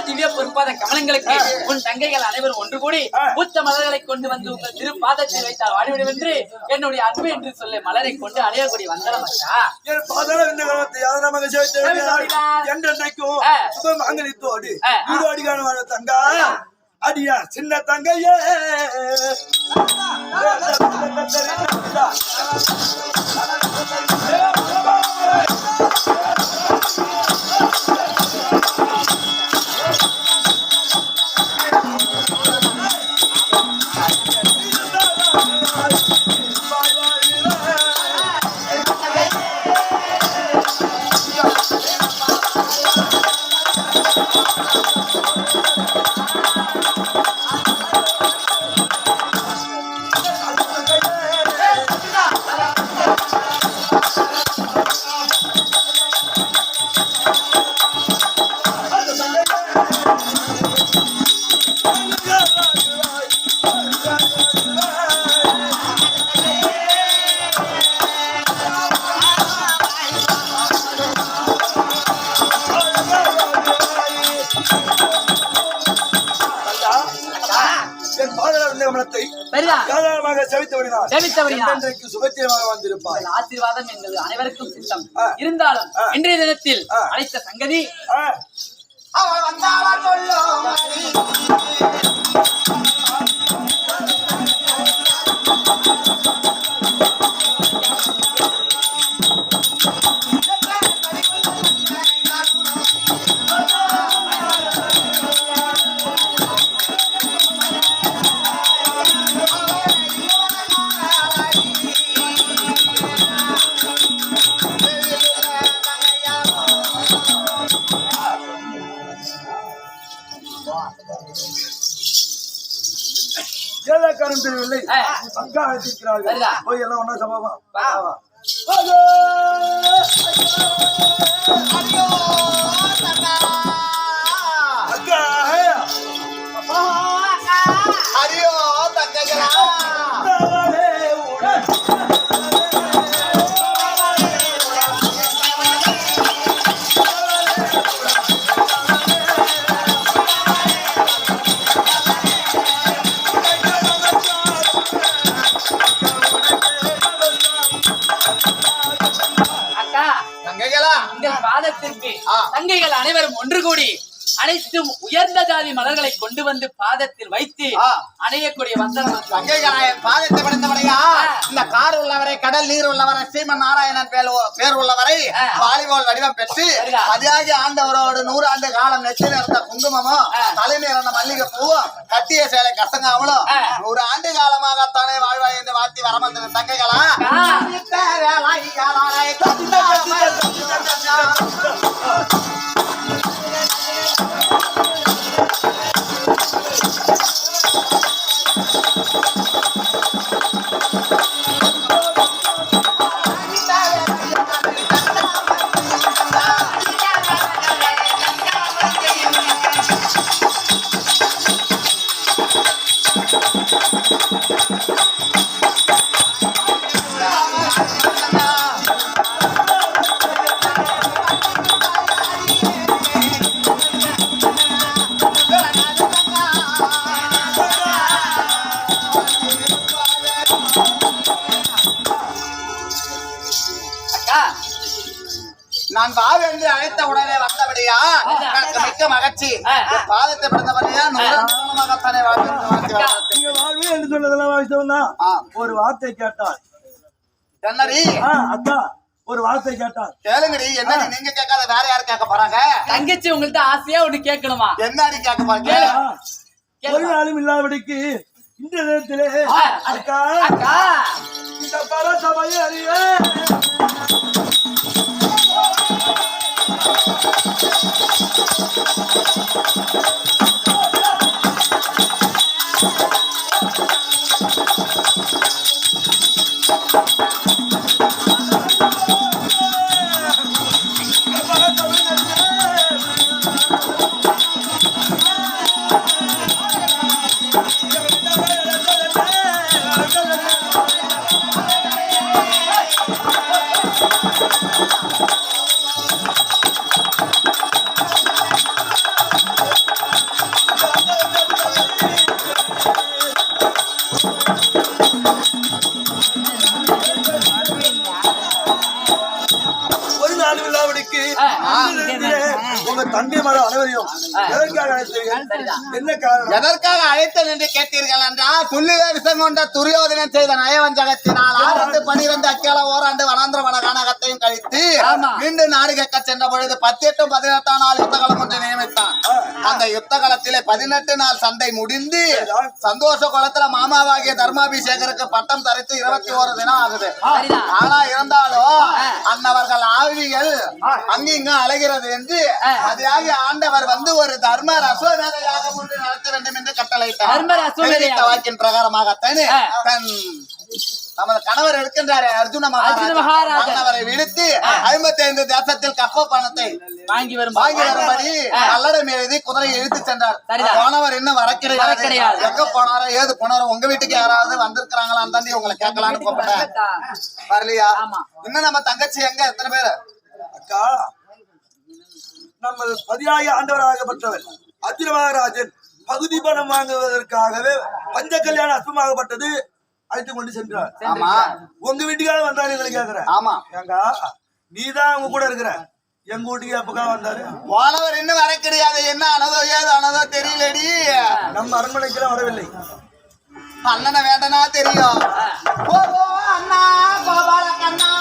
திவ்ய பொற்பாத கமலங்களுக்கு உன் தங்கைகள் அனைவரும் ஒன்று கூடி பூத்த மலர்களை கொண்டு வந்து உங்கள் திரு பாதத்தில் வைத்தால் வாடிவிடும் என்று என்னுடைய அன்பு என்று சொல்ல மலரை கொண்டு அடையக்கூடிய வந்தனமச்சா என்றைக்கும் சுபமங்கலித்தோடு வீடு தங்கா அடியா சின்ன தங்கையே ஆசீர்வாதம் எங்கள் அனைவருக்கும் சித்தம் இருந்தாலும் இன்றைய தினத்தில் அழைத்த சங்கதி தெரியவில்லை அக்கா அழைத்திருக்கிறார்கள் போய் எல்லாம் ஒன்னா சமாவா அக்கா ஹரியோ தங்கைகளா தங்கைகள் அனைவரும் ஒன்று கூடி அனைத்தும் உயர்ந்த ஜாதி மலர்களை கொண்டு வந்து பாதத்தில் வைத்து அணையக்கூடிய வந்தனம். தங்கைகளாயன் பாதத்தை படைத்தவரையா இந்த கார் உள்ளவரை கடல் நீர் உள்ளவரை சீமன் நாராயணன் பேர் உள்ளவரை வாலிபால் வடிவம் பெற்று அதிகாகி ஆண்டவரோடு 100 ஆண்டு காலம் நெச்சில் இருந்த குங்குமமும் தலைமையில் இருந்த மல்லிகை பூவும் கட்டிய சேலை கசங்காமலும் 100 ஆண்டு காலமாகத்தானே வாழ்வாய் என்று வாத்தி வரமந்த தங்கைகளா நான் வாவென்று அழைத்த உடனே வந்தபடியா எனக்கு மிக்க மகிழ்ச்சி. பாதத்தை பிறந்தபடியா நூறமாகத்தானே வாழ்வு என்று சொன்னதெல்லாம் வாசித்தவன் ஒரு வார்த்தை கேட்டார். என்னடி அக்கா ஒரு வார்த்தை கேட்டார். கேளுங்கடி. என்ன நீங்க கேட்காத வேற யாரு கேட்க போறாங்க? தங்கச்சி உங்கள்ட்ட ஆசையா ஒண்ணு கேட்கணுமா? என்னடி கேட்க போறாங்க? ஒரு நாளும் இல்லாதபடிக்கு இந்த நேரத்திலே அக்கா இந்த பரசபையை அறிய உங்க தங்கை மத அனைவரையும் எதற்காக அழைத்தீர்கள்? என்ன காரணம்? எதற்காக அழைத்தல் என்று கேட்டீர்கள் என்றால் துல்லிய விஷம் கொண்ட துரியோதனன் செய்த நயவஞ்சகத்தினால் 12 அக்கியால ஓராண்டு வனாந்திர வனகானகத்தையும் கழித்து மீண்டும் நாடு கேட்க சென்ற பொழுது 18 நாள் யுத்தகலம் ஒன்று நியமித்தான். அந்த யுத்த காலத்திலே 18 நாள் சண்டை முடிந்து சந்தோஷ குளத்துல மாமாவாகிய தர்மாபிஷேகருக்கு பட்டம் தரித்து 21 தினம் ஆகுது. ஆனா இருந்தாலும் அன்னவர்கள் ஆவிகள் அங்கிங்க அலைகிறது என்று அதையாகி ஆண்டவர் வந்து ஒரு தர்ம அஸ்வமேத யாகம் ஒன்று நடத்த வேண்டும் என்று கட்டளையிட்டார். வாக்கின் பிரகாரமாகத்தான் தன் நமது கணவர் இருக்கின்றாரே அர்ஜுன மகாராஜா அவரை விடுத்து 55 தேசத்தில் கப்ப பணத்தை வாங்கி வரும்படி கல்லறை எழுதி குதிரையை இழுத்து சென்றார். போனவர் இன்னும் வர கிடையாது. எங்க போனாரோ ஏது போனாரோ உங்க வீட்டுக்கு யாராவது வந்திருக்கிறாங்களான்னு தாண்டி உங்களை கேட்கலான்னு கூப்பிட்டேன். வரலையா? இன்னும் நம்ம தங்கச்சி எங்க? எத்தனை பேரு? அக்கா, நம்ம பதியாகி ஆண்டவராகப்பட்டவர் அர்ஜுன மகாராஜன் பகுதி பணம் வாங்குவதற்காகவே பஞ்ச கல்யாண அற்பமாகப்பட்டது அழைத்து கொண்டு சென்றார். ஆமா, உங்க வீட்டுக்காக வந்தாரு கேக்குறேன். ஆமா, ஏங்கா நீதான் அவங்க கூட இருக்கிற, எங்க வீட்டுக்கு எப்பக்கா வந்தாரு? போனவர் இன்னும் வர கிடையாது. என்ன ஆனதோ ஏது ஆனதோ தெரியலடி. நம்ம அரண்மனைக்கெல்லாம் வரவில்லை. அண்ணனை வேண்டனா தெரியும். அண்ணா கோபால கண்ணா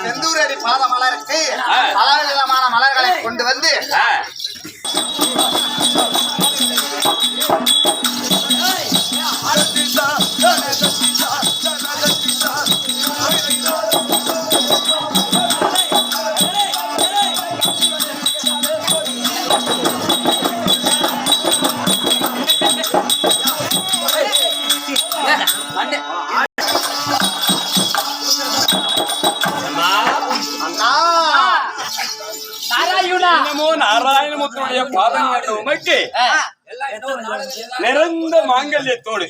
செந்தூரடி பாத மலருக்கு பல விதமான மலர்களை கொண்டு வந்து நாராயணா என்னமோ நாராயணமூர்த்தியுடைய பாதங்கள் உமைக்கு நிறைந்த மாங்கல்யத்தோடு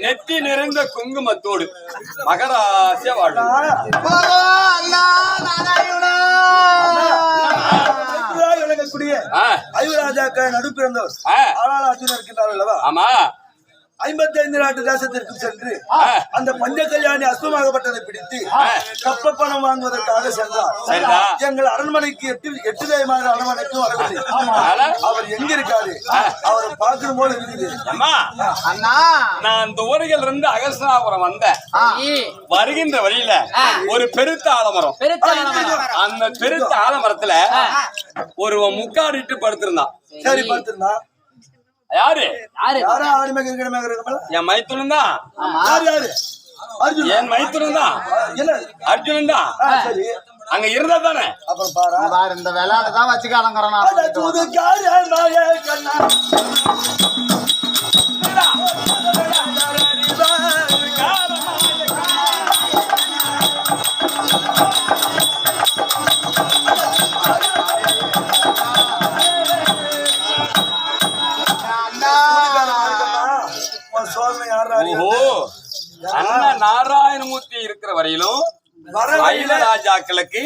நெத்தி நிறைந்த குங்குமத்தோடு மகராசிய வாழும் விளங்கக்கூடிய ஐவராஜாக்கள் நடுப்பிறந்தவர் ஆனால் அர்ஜுனன் இருக்கின்றார் அல்லவா? ஆமா 55 நாட்டு தேசத்திற்கு சென்று அந்த பஞ்ச கல்யாணி அஸ்வமாகப்பட்டதை பிடித்து கப்ப பணம் வாங்குவதற்காக சென்றார். எங்கள் அரண்மனைக்கு எட்டு தெய்வமான அரண்மனைக்கும் வரவில்லை. அவர் எங்க இருக்காரு? அவரை பார்க்கும் போது இருக்குது. நான் தூரையில் இருந்து அகஸ்தனாபுரம் வந்தேன். வருகின்ற வழியில ஒரு பெருத்த ஆலமரம், அந்த பெருத்த ஆலமரத்துல ஒரு முக்காடிட்டு படுத்திருந்தான். சரி, படுத்திருந்தா யாரு? என் மைத்துனன் தான். என் மைத்துனன் தான், அர்ஜுனன் தான். அங்க இருந்தா தானே. அப்புறம் பாரு, இந்த விளையாடுதான் வச்சுக்காதங்கிறனா நாராயணமூர்த்தி இருக்கிற வரையிலும் ராஜாக்களுக்கு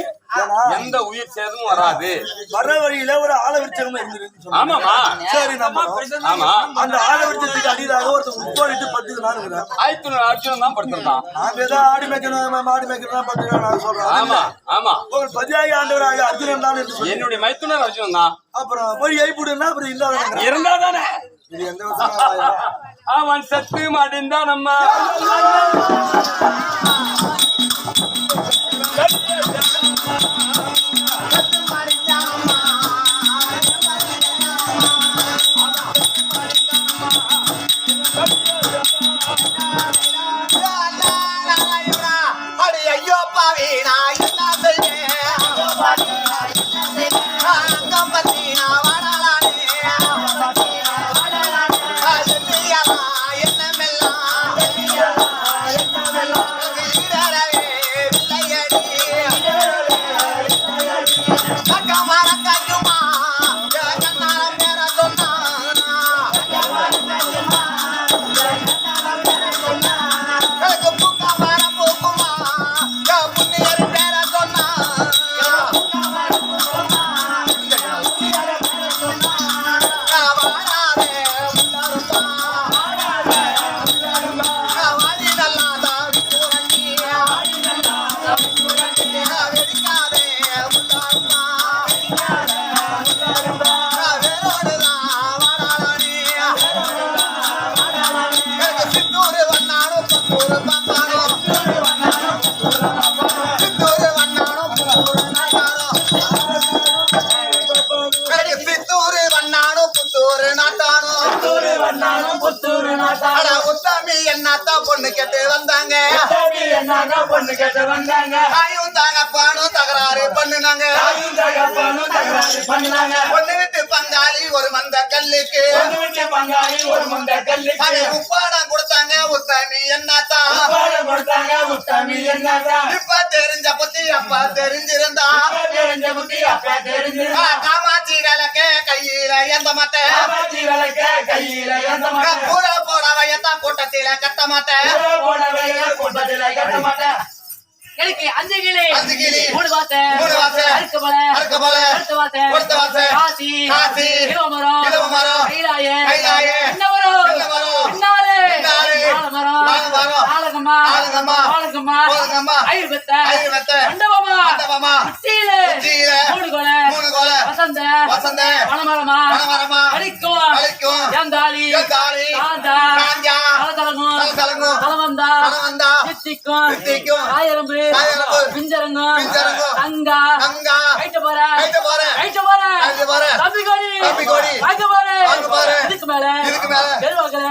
எந்த உயிர் சேதமும் வராது. வர வழியில ஒரு ஆலவிருச்சம் இருந்திருக்கு. ஆமாமா. சரி, ஆமா. அந்த ஆலவிருச்சத்துக்கு அடியிலாக ஒருத்தர் உட்காரிட்டு படுத்துக்கிறான். அர்ஜுனன் தான் படுத்திருந்தான். நாங்க ஏதோ ஆடு மேய்க்கணும் மாடு மேய்க்கணும் படுத்துக்கிறான் சொல்றோம். ஆமா ஆமா. ஒரு பதியாகி ஆண்டவராக அர்ஜுனன் தான் என்னுடைய மைத்துனர் அர்ஜுனன் தான். அப்புறம் போய் ஐப்புடுன்னா அப்புறம் இல்லாத இருந்தா தானே. இது எந்த வருஷம் அவன் செத்து மாட்டின்தான் நம்ம பொண்ணு கேட்டு வந்தாங்க. தகராறு பண்ணுனாங்க. பொண்ணு விட்டு பங்காளி ஒரு மந்த கல்லுக்கு உப்பாடம் கொடுத்தாங்க. உத்தமி என்னத்தான் இப்ப தெரிஞ்ச புத்தி அப்ப தெரிஞ்சிருந்தா காமாட்சி விளக்க கையில எந்த மாட்டேன் கூட போடவையத்தான் கூட்டத்தில கட்ட மாட்டேன். எனக்கு அஞ்சு கிளி மூணு வாசை அறுக்க போல கொடுத்த வாசை காசி இளமரம் கைலாய என்ன வரும் ஆலகம்மா ஐயர்பத்த மண்டபமா மூணு கோலை வசந்த வனமரமா அடிக்கும் ஏந்தாளி காஞ்சா கலகலங்கும் கலவந்தா சித்திக்கும் ஆயிரம்பு பிஞ்சரங்கும் தங்கா கைட்ட போற தம்பி கோடி வாங்க போற இதுக்கு மேல பெருவாக்கல